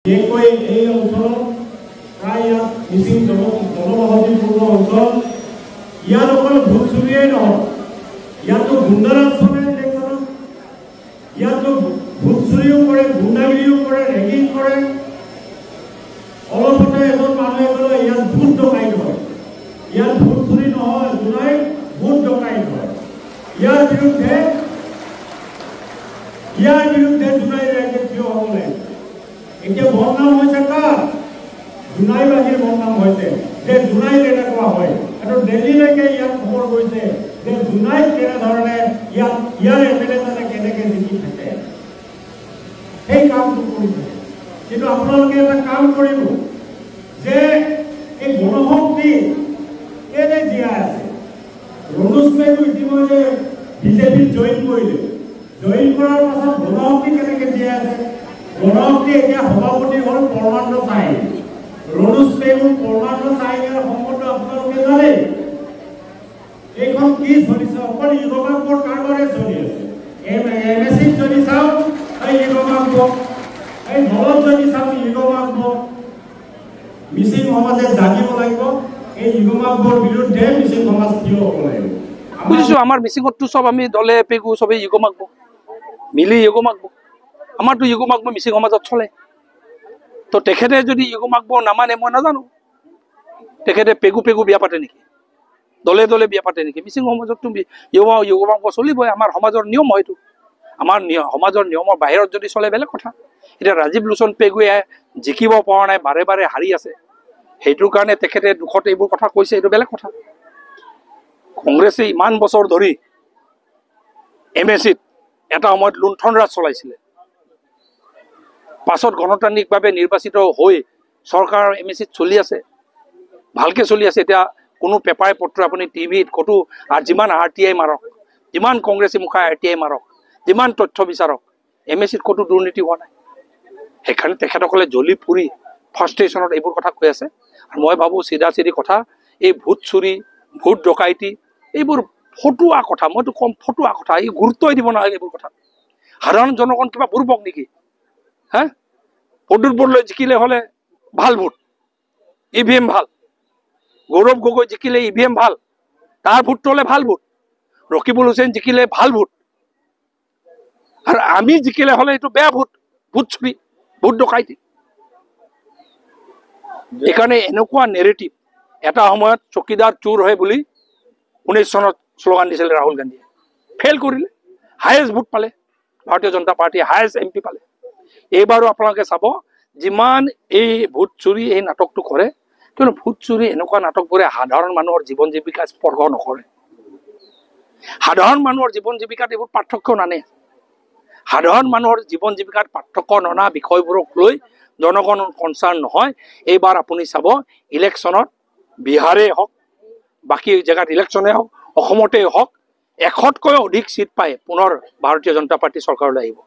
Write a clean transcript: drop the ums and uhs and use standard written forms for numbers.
এই অঞ্চলত প্ৰায় ইয়াত মিচিং জনবসতিপূৰ্ণ অঞ্চল। ইয়াত অকল ভোট চুৰিয়েই নহয়, ইয়াতো গুণ্ডাৰাজ চলে ইলেকশ্যনত। ইয়াতো ভোট চুৰিও কৰে, গুণ্ডাগিৰিও কৰে, ৰেগিং কৰে। অলপতে এজন মানুহে ক'লে ইয়াত ভোট ডকাইত হয়। ইয়াত ভোট চুৰি নহয়, জোনাইত ভোট ডকাইত হয়। ইয়াৰ বিৰুদ্ধে জোনাই ৰাইজে থিয় হ'ব লাগিব। এতিয়া বদনাম হৈছে কাৰ? জোনাইবাসীৰ বদনাম হৈছে যে জোনাইত এনেকুৱা হয়। আৰু দিল্লীলৈকে ইয়াত খবৰ গৈছে যে জোনাইত কেনেধৰণে ইয়াৰ এমএলএজনে কেনেকৈ জিকি থাকে। সেই কামটো কৰিছে। কিন্তু আপোনালোকে এটা কাম কৰিব যে এই গণশক্তি কেনে জীয়াই আছে। ৰণোজ পেগু ইতিমধ্যে বিজেপিত জইন কৰিলে। জইন কৰাৰ পাছত গণশক্তি কেনেকৈ জীয়াই আছে? গণশক্তি এতিয়া সভাপতি হ'ল পৰমানন্দ চাহিব। ৰণোজ পেগু পৰমানন্দ চাহিবৰ সম্বন্ধ আপোনালোকে জানে। এইখন কি চলিছে? অকল ইউৰোপৰ কাৰবাৰে চলি আছে। এমএছচিত যদি চাওঁ এই ইউৰোপ, এই দলত যদি চাওঁ ইউৰোপ। মিচিং সমাজে জানিব লাগিব এই ইউৰোপৰ বিৰুদ্ধে মিচিং সমাজ থিয় হ'ব লাগিব। বুজিছো, আমাৰ মিচিঙততো চব আমি দলে পেগু চবেই ইগো মাগব, মিলি ইগো মাগব। আমাৰতো ইগো মাগব মিচিং সমাজত চলে। তো তেখেতে যদি ইগো মাগব নামানে মই নাজানো। তেখেতে পেগু বিয়া পাতে নেকি? দলে দলে বিয়া পাতে নেকি? মিচিং সমাজততো ইগো মাগব চলিবই। আমাৰ সমাজৰ নিয়ম হয়তো। আমাৰ সমাজৰ নিয়মৰ বাহিৰত যদি চলে বেলেগ কথা। এতিয়া ৰাজীৱ লোচন পেগুৱে জিকিব পৰা নাই, বাৰে বাৰে হাৰি আছে। সেইটোৰ কাৰণে তেখেতে দুখত এইবোৰ কথা কৈছে, এইটো বেলেগ কথা। কংগ্ৰেছে ইমান বছৰ ধৰি এমএছচিত এটা সময়ত লুণ্ঠন ৰাজ চলাইছিলে। পাছত গণতান্ত্ৰিকভাৱে নিৰ্বাচিত হৈ চৰকাৰ এমএছচিত চলি আছে, ভালকে চলি আছে। এতিয়া কোনো পেপাৰে পত্ৰ আপুনি টিভিত ক'তো যিমান RTI মাৰক, যিমান কংগ্ৰেছী মুখাই RTI মাৰক, যিমান তথ্য বিচাৰক, এমএছচিত ক'তো দুৰ্নীতি হোৱা নাই। সেইকাৰণে তেখেতসকলে জ্বলি ফুৰি ফাৰ্ষ্ট্ৰেশ্যনত এইবোৰ কথা কৈ আছে। আৰু মই ভাবোঁ চিধা চিধি কথা, এই ভোট চুৰি, ভোট ডকাইতি এইবোৰ ফটুৱা কথা। মইতো কম ফটুৱা কথা। এই গুৰুত্বই দিব নালাগে এইবোৰ কথা। সাধাৰণ জনগণ কিবা বুৰ্বক নেকি? হা, ভোটৰ বোৰলৈ জিকিলে হ'লে ভাল ভোট, EVM ভাল। গৌৰৱ গগৈ জিকিলে EVM ভাল, তাৰ ভোটটো হ'লে ভাল ভোট। ৰকিবুল হুছেইন জিকিলে ভাল ভোট, আৰু আমি জিকিলে হ'লে এইটো বেয়া ভোট, ভোট চুৰি, ভোট ডকাইতি। এইকাৰণে এনেকুৱা নেৰেটিভ, এটা সময়ত চকীদাৰ চোৰ হয় বুলি 19 চনত শ্লোগান দিছিলে ৰাহুল গান্ধীয়ে, ফেইল কৰিলে। হায়েষ্ট ভোট পালে ভাৰতীয় জনতা পাৰ্টীয়ে, হায়েষ্ট MP পালে। এইবাৰো আপোনালোকে চাব, যিমান এই ভোট চুৰি এই নাটকটো কৰে, কিন্তু ভোট চুৰি এনেকুৱা নাটকবোৰে সাধাৰণ মানুহৰ জীৱন জীৱিকা স্পৰ্শ নকৰে। সাধাৰণ মানুহৰ জীৱন জীৱিকাত এইবোৰ পাৰ্থক্য নানে। সাধাৰণ মানুহৰ জীৱন জীৱিকাত পাৰ্থক্য ননা বিষয়বোৰক লৈ জনগণ কনচাৰ্ণ নহয়। এইবাৰ আপুনি চাব ইলেকশ্যনত বিহাৰেই হওক, বাকী জেগাত ইলেকশ্যনেই হওক, অসমতেই হওক, 100তকৈ অধিক চিট পাই পুনৰ ভাৰতীয় জনতা পাৰ্টি চৰকাৰলৈ আহিব।